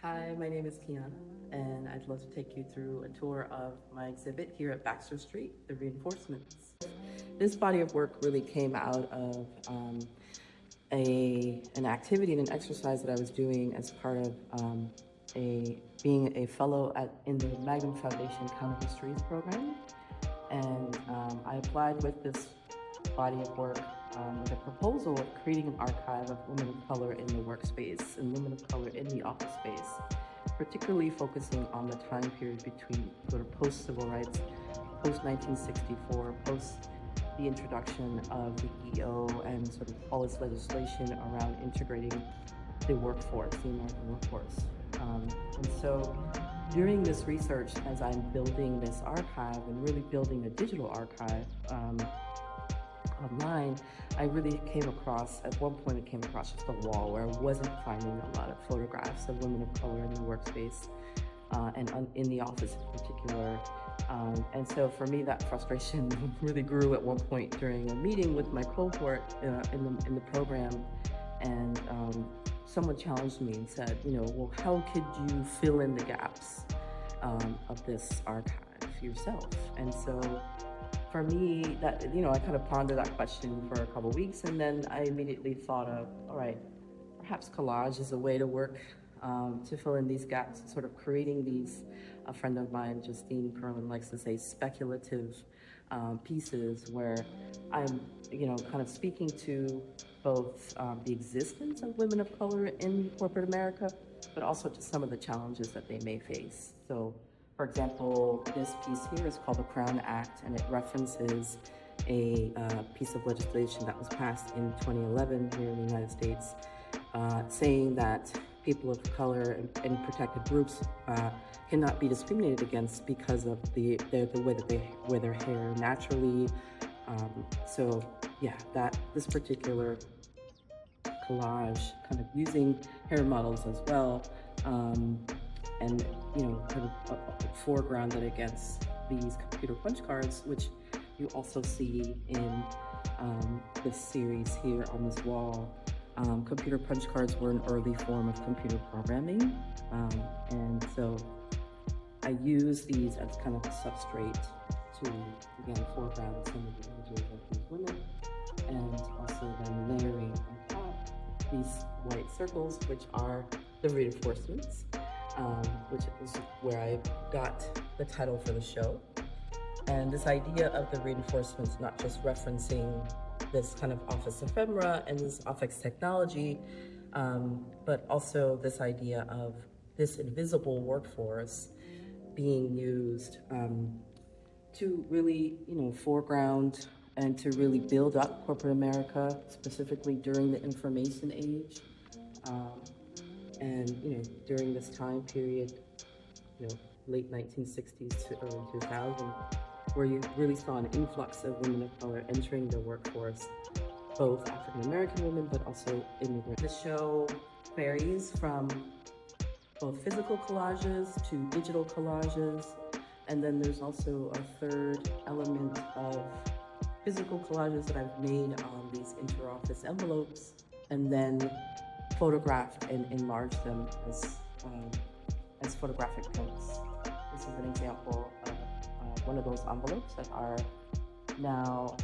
Hi, my name is Qiana, and I'd love to take you through a tour of my exhibit here at Baxter Street, The Reinforcements. This body of work really came out of an activity and an exercise that I was doing as part of being a fellow in the Magnum Foundation Counter Histories program. And I applied with this body of work with a proposal of creating an archive of women of color in the workspace and women of color in the office space, particularly focusing on the time period between sort of post-civil rights, post-1964, post the introduction of the EO and sort of all this legislation around integrating the workforce, the American workforce. And so during this research, as I'm building this archive and really building a digital archive online, I really came across, at one point I came across just a wall where I wasn't finding a lot of photographs of women of color in the workspace and in the office in particular. And so for me, that frustration really grew at one point during a meeting with my cohort in the program. And someone challenged me and said, well, how could you fill in the gaps of this archive yourself? And so for me, that I kind of pondered that question for a couple of weeks, and then I immediately thought of, all right, perhaps collage is a way to work to fill in these gaps, sort of creating these. A friend of mine, Justine Perlin, likes to say speculative pieces where I'm, kind of speaking to both the existence of women of color in corporate America, but also to some of the challenges that they may face. So, for example, this piece here is called the Crown Act, and it references a piece of legislation that was passed in 2011 here in the United States, saying that people of color and protected groups cannot be discriminated against because of the way that they wear their hair naturally. So yeah, this particular collage, kind of using hair models as well, and kind of foregrounded against these computer punch cards, which you also see in this series here on this wall. Computer punch cards were an early form of computer programming, and so I use these as kind of a substrate to, again, foreground some of the images of these women, and also then layering on top these white circles, which are the reinforcements, which is where I got the title for the show. And this idea of the reinforcements, not just referencing this kind of office ephemera and this office technology, but also this idea of this invisible workforce being used to really, foreground and to really build up corporate America, specifically during the information age. And, during this time period, late 1960s to early 2000, where you really saw an influx of women of color entering the workforce, both African-American women, but also immigrant. The show varies from both physical collages to digital collages, and then there's also a third element of physical collages that I've made on these inter-office envelopes, and then photographed and enlarged them as photographic prints. This is an example of one of those envelopes that are now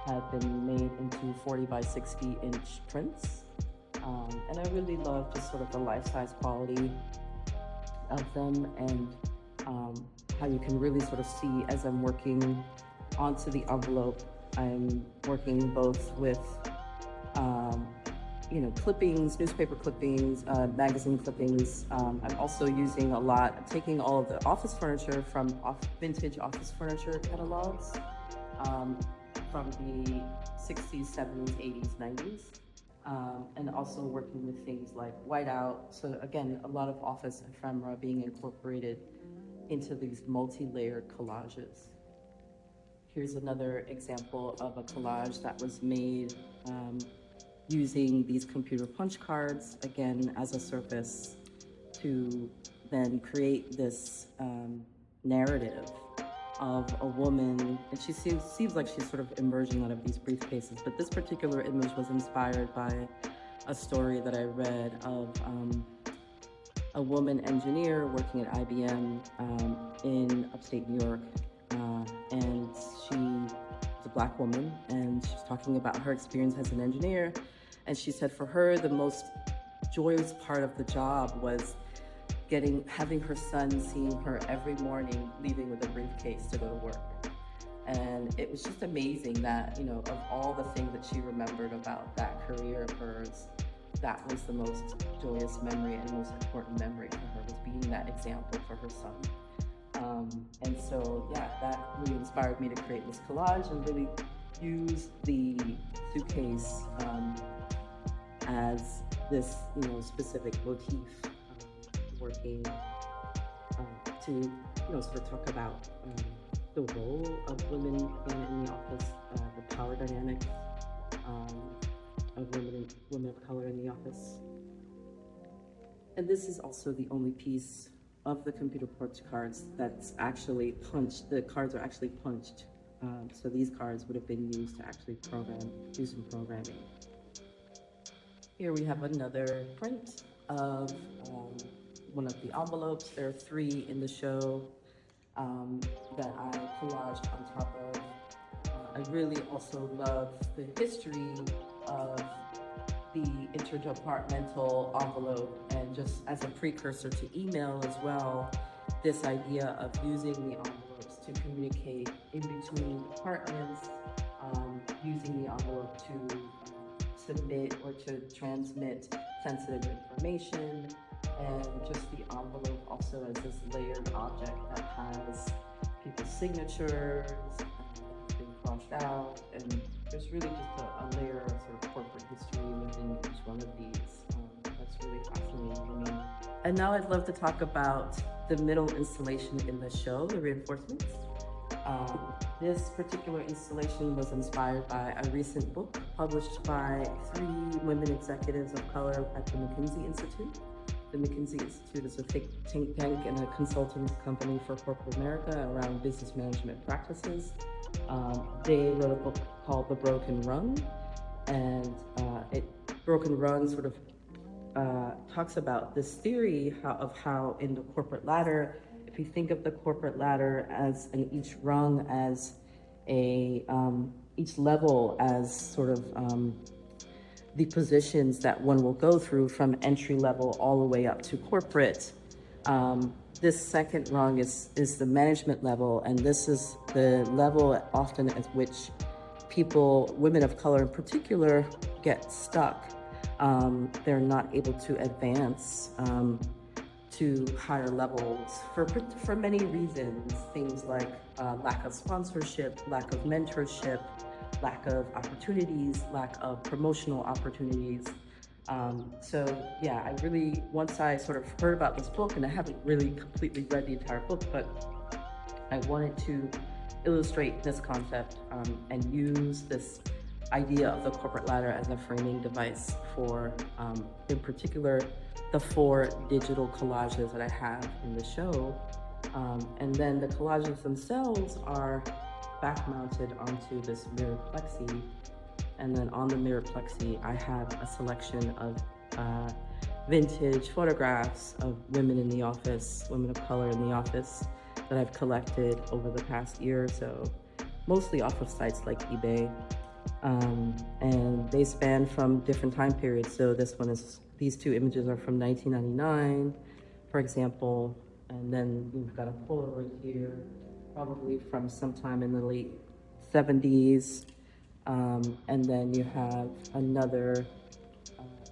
have been made into 40 by 60 inch prints. And I really love just sort of the life-size quality of them, and how you can really sort of see as I'm working onto the envelope, I'm working both with clippings, newspaper clippings, magazine clippings. I'm also using taking all of the office furniture from vintage office furniture catalogs from the 60s, 70s, 80s, 90s, and also working with things like whiteout. So again, a lot of office ephemera being incorporated into these multi-layered collages. Here's another example of a collage that was made using these computer punch cards, again, as a surface to then create this narrative of a woman, and she seems like she's sort of emerging out of these briefcases, but this particular image was inspired by a story that I read of a woman engineer working at IBM in upstate New York, and she's a Black woman, and she's talking about her experience as an engineer, and she said for her the most joyous part of the job was having her son seeing her every morning leaving with a briefcase to go to work. And it was just amazing that, of all the things that she remembered about that career of hers, that was the most joyous memory and most important memory for her, was being that example for her son. And so, that really inspired me to create this collage and really use the suitcase as this, specific motif, working to, sort of talk about the role of women in the office, the power dynamics of women of color in the office. And this is also the only piece of the computer cards that's actually punched. The cards are actually punched. So these cards would have been used to actually do some programming. Here we have another print of one of the envelopes. There are 3 in the show that I collaged on top of. I really also love the history of the interdepartmental envelope, and just as a precursor to email as well, this idea of using the envelopes to communicate in between departments, using the envelope to submit or to transmit sensitive information, and just the envelope also as this layered object that has people's signatures, been crossed out, and there's really just a layer of sort of corporate history within each one of these. That's really fascinating for me. And now I'd love to talk about the middle installation in the show, the reinforcements. This particular installation was inspired by a recent book published by 3 women executives of color at the McKinsey Institute. The McKinsey Institute is a think tank and a consulting company for corporate America around business management practices. They wrote a book called The Broken Rung, and Broken Rung sort of talks about this theory of how in the corporate ladder, if you think of the corporate ladder as each rung as each level as sort of the positions that one will go through from entry level all the way up to corporate. This second rung is the management level, and this is the level often at which people, women of color in particular, get stuck. They're not able to advance to higher levels for many reasons. Things like lack of sponsorship, lack of mentorship, lack of opportunities, lack of promotional opportunities. So I really, once I sort of heard about this book, and I haven't really completely read the entire book, but I wanted to illustrate this concept and use this idea of the corporate ladder as a framing device for, in particular, the 4 digital collages that I have in the show. And then the collages themselves are back mounted onto this mirror plexi. And then on the mirror plexi, I have a selection of vintage photographs of women in the office, women of color in the office, that I've collected over the past year or so, mostly off of sites like eBay. And they span from different time periods. So these 2 images are from 1999, for example, and then we've got a Polaroid here, probably from sometime in the late 70s. And then you have another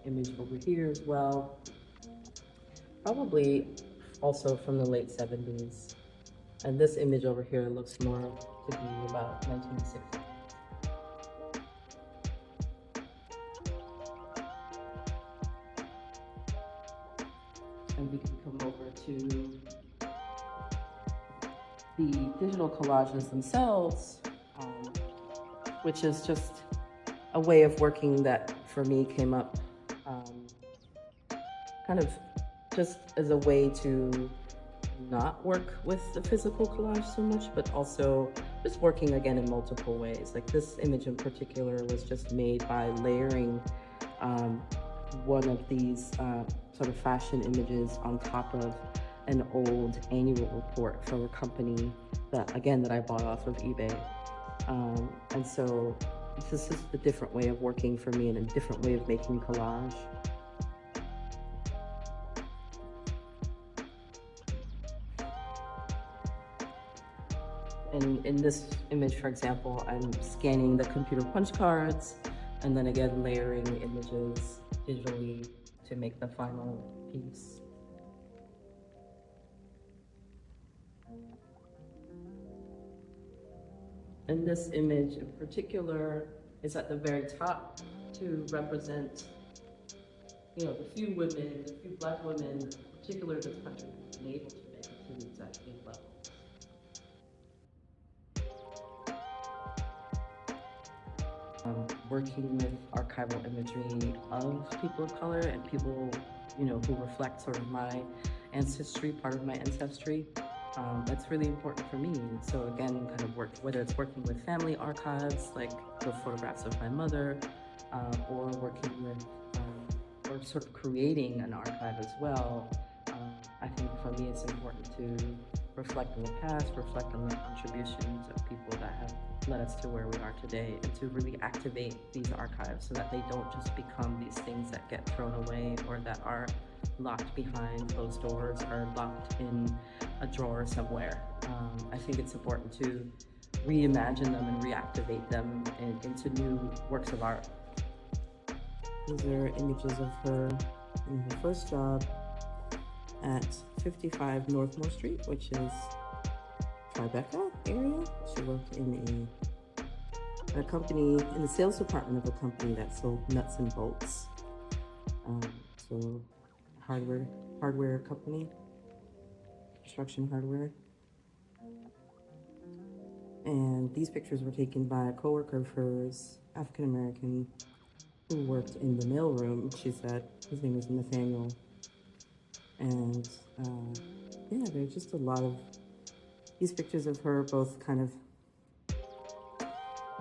image over here as well, probably also from the late 70s. And this image over here looks more to be about 1960. And we can come over to the digital collages themselves, which is just a way of working that for me came up kind of just as a way to not work with the physical collage so much, but also just working again in multiple ways. Like this image in particular was just made by layering one of these sort of fashion images on top of an old annual report from a company that I bought off of eBay. And so this is a different way of working for me and a different way of making collage. And in this image, for example, I'm scanning the computer punch cards and then again layering images digitally to make the final piece. And this image in particular is at the very top to represent, you know, the few women, the few Black women in particular this country have been able to make it to the executive level. Working with archival imagery of people of color and people, you know, who reflect sort of my ancestry, part of my ancestry. That's really important for me. So again, kind of whether it's working with family archives, like the photographs of my mother, or working with, or sort of creating an archive as well. I think for me, it's important to reflect on the past, reflect on the contributions of people that have led us to where we are today, and to really activate these archives so that they don't just become these things that get thrown away or that are locked behind closed doors or locked in a drawer somewhere. I think it's important to reimagine them and reactivate them into new works of art. These are images of her in her first job at 55 Northmore Street, which is Tribeca area. She worked in a company, in the sales department of a company that sold nuts and bolts. So hardware company, construction hardware. And these pictures were taken by a coworker of hers, African American, who worked in the mailroom. She said his name was Nathaniel. And yeah, there's just a lot of these pictures of her, both kind of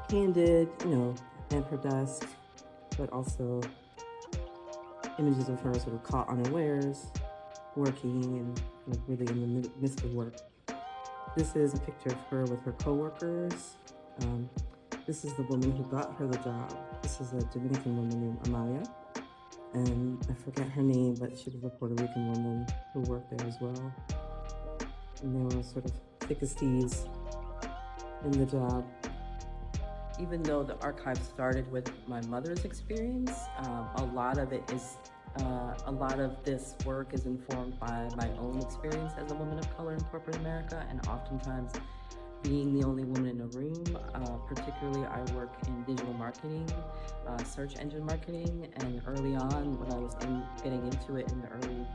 candid, you know, at her desk, but also images of her sort of caught unawares, working and like really in the midst of work. This is a picture of her with her coworkers. This is the woman who got her the job. This is a Dominican woman named Amaya. And I forget her name, but she was a Puerto Rican woman who worked there as well. And they were sort of thick as thieves in the job. Even though the archive started with my mother's experience, a lot of this work is informed by my own experience as a woman of color in corporate America, and oftentimes being the only woman in a room. Particularly, I work in digital marketing, search engine marketing, and early on, when I was getting into it in the early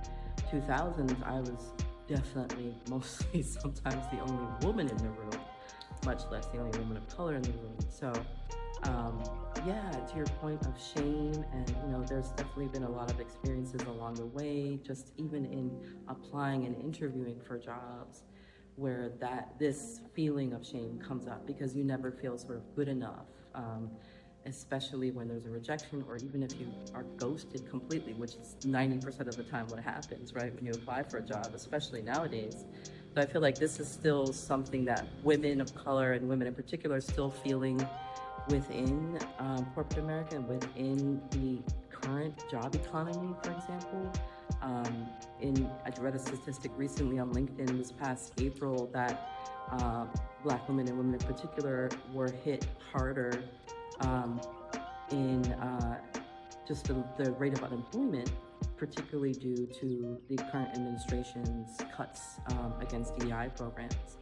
2000s, I was definitely mostly sometimes the only woman in the room, much less the only woman of color in the room. So yeah, to your point of shame, and you know, there's definitely been a lot of experiences along the way, just even in applying and interviewing for jobs, where this feeling of shame comes up because you never feel sort of good enough, especially when there's a rejection, or even if you are ghosted completely, which is 90% of the time what happens, right, when you apply for a job, especially nowadays. So I feel like this is still something that women of color and women in particular are still feeling within corporate America and within the current job economy, for example. I read a statistic recently on LinkedIn this past April that Black women and women in particular were hit harder in just the rate of unemployment, particularly due to the current administration's cuts against DEI programs.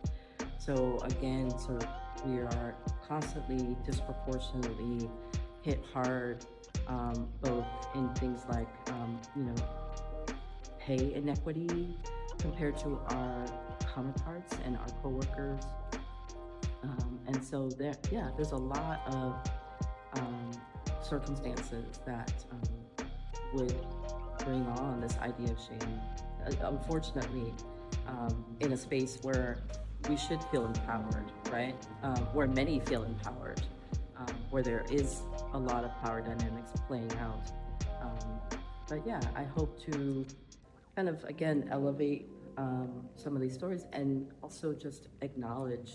So again, sort of we are constantly disproportionately hit hard, both in things like, you know, pay inequity compared to our counterparts and our coworkers. And so there's a lot of circumstances that would bring on this idea of shame. Unfortunately, in a space where we should feel empowered, right? Where many feel empowered, where there is a lot of power dynamics playing out. But yeah, I hope to kind of again elevate some of these stories and also just acknowledge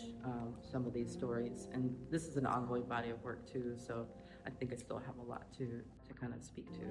some of these stories. And this is an ongoing body of work too, so I think I still have a lot to kind of speak to.